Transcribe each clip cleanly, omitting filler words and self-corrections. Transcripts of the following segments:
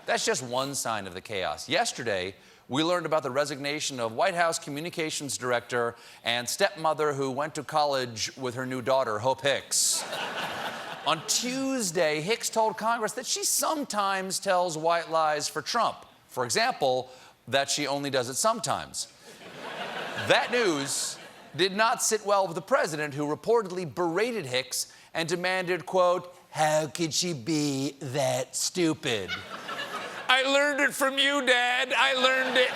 That's just one sign of the chaos. Yesterday, we learned about the resignation of White House communications director and stepmother who went to college with her new daughter, Hope Hicks. On Tuesday, Hicks told Congress that she sometimes tells white lies for Trump. For example, that she only does it sometimes. That news did not sit well with the president, who reportedly berated Hicks and demanded, quote, "How could she be that stupid?" I learned it from you, Dad. I learned it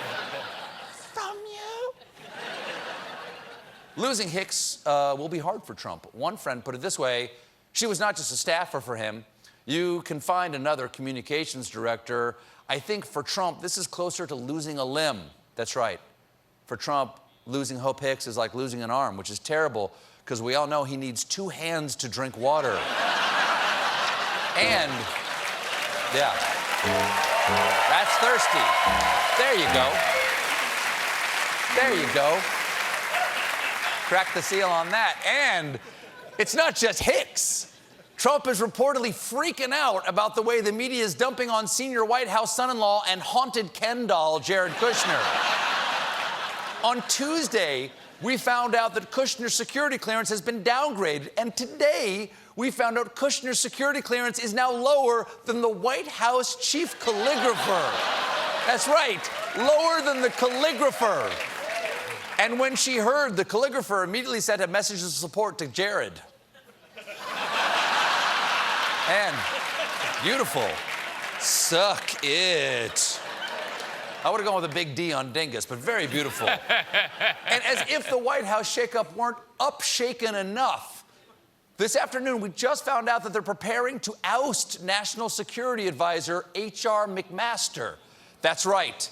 from you. Losing Hicks will be hard for Trump. One friend put it this way: she was not just a staffer for him. You can find another communications director. I think for Trump, this is closer to losing a limb. That's right. For Trump, losing Hope Hicks is like losing an arm, which is terrible, because we all know he needs 2 hands to drink water. And, yeah, that's thirsty. There you go. There you go. Crack the seal on that. And it's not just Hicks. Trump is reportedly freaking out about the way the media is dumping on senior White House son-in-law and haunted Ken doll, Jared Kushner. On Tuesday, we found out that Kushner's security clearance has been downgraded, and today we found out Kushner's security clearance is now lower than the White House chief calligrapher. That's right, lower than the calligrapher. And when she heard, the calligrapher immediately sent a message of support to Jared. And beautiful. Suck it. I would have gone with a big D on dingus, but very beautiful. And as if the White House shakeup weren't upshaken enough, this afternoon we just found out that they're preparing to oust National Security Advisor H.R. McMaster. That's right.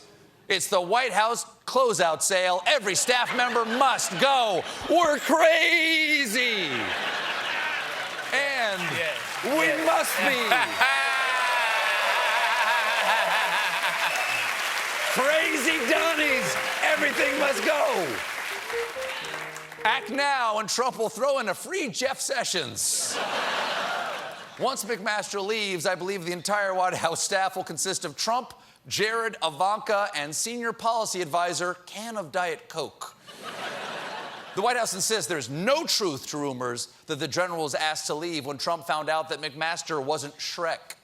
It's the White House closeout sale. Every staff member must go. We're crazy. And we must be. Crazy Donnies, everything must go. Act now and Trump will throw in a free Jeff Sessions. Once McMaster leaves, I believe the entire White House staff will consist of Trump, Jared, Ivanka, and senior policy advisor, can of Diet Coke. The White House insists there's no truth to rumors that the general was asked to leave when Trump found out that McMaster wasn't Shrek.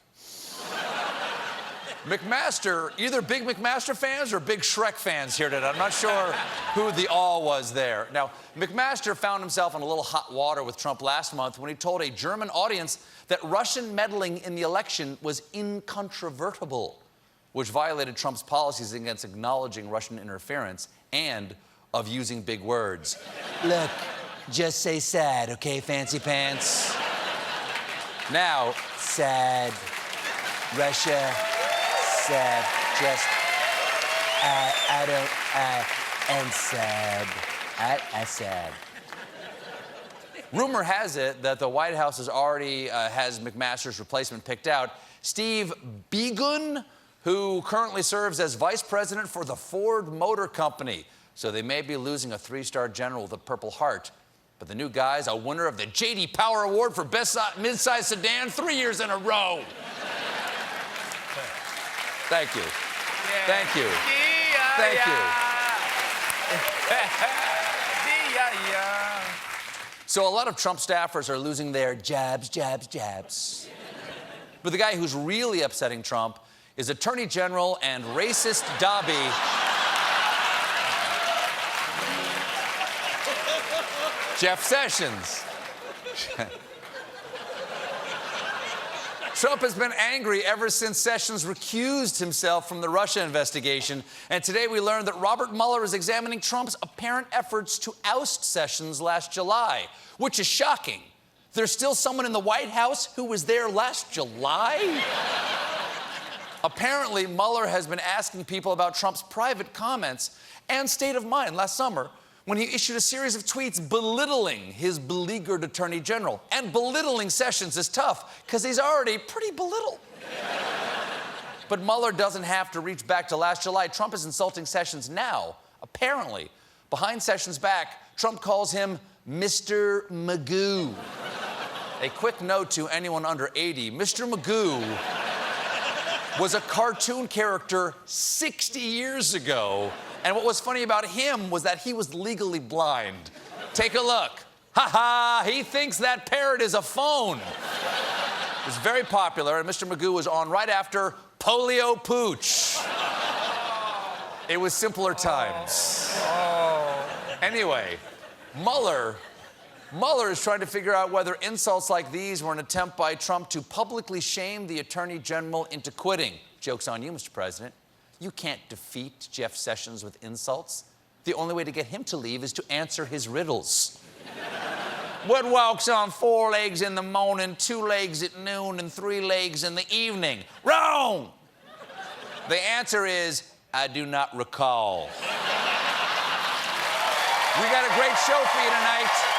McMaster, either big McMaster fans or big Shrek fans here today. I'm not sure who the all was there. Now, McMaster found himself in a little hot water with Trump last month when he told a German audience that Russian meddling in the election was incontrovertible, which violated Trump's policies against acknowledging Russian interference and of using big words. Look, just say sad, okay, fancy pants? Now, sad, Russia, sad, just, I don't, and sad, I sad. Rumor has it that the White House has already has McMaster's replacement picked out, Steve Biegun, who currently serves as vice president for the Ford Motor Company. So they may be losing a 3-star general with a Purple Heart. But the new guy's a winner of the J.D. Power Award for Best Midsize Sedan 3 years in a row. Thank you. Yeah. Thank you. Yeah, Thank you. Yeah. So a lot of Trump staffers are losing their jabs. But the guy who's really upsetting Trump is Attorney General and racist Dobby, Jeff Sessions. Trump has been angry ever since Sessions recused himself from the Russia investigation. And today we learned that Robert Mueller is examining Trump's apparent efforts to oust Sessions last July, which is shocking. There's still someone in the White House who was there last July? Apparently, Mueller has been asking people about Trump's private comments and state of mind last summer when he issued a series of tweets belittling his beleaguered attorney general. And belittling Sessions is tough, because he's already pretty belittled. But Mueller doesn't have to reach back to last July. Trump is insulting Sessions now. Apparently, behind Sessions' back, Trump calls him Mr. Magoo. A quick note to anyone under 80, Mr. Magoo was a cartoon character 60 years ago. And what was funny about him was that he was legally blind. Take a look. Ha ha, he thinks that parrot is a phone. It was very popular, and Mr. Magoo was on right after Polio Pooch. It was simpler times. Anyway, Mueller is trying to figure out whether insults like these were an attempt by Trump to publicly shame the Attorney General into quitting. Joke's on you, Mr. President. You can't defeat Jeff Sessions with insults. The only way to get him to leave is to answer his riddles. What walks on 4 legs in the morning, 2 legs at noon, and 3 legs in the evening? Wrong! The answer is, I do not recall. We got a great show for you tonight.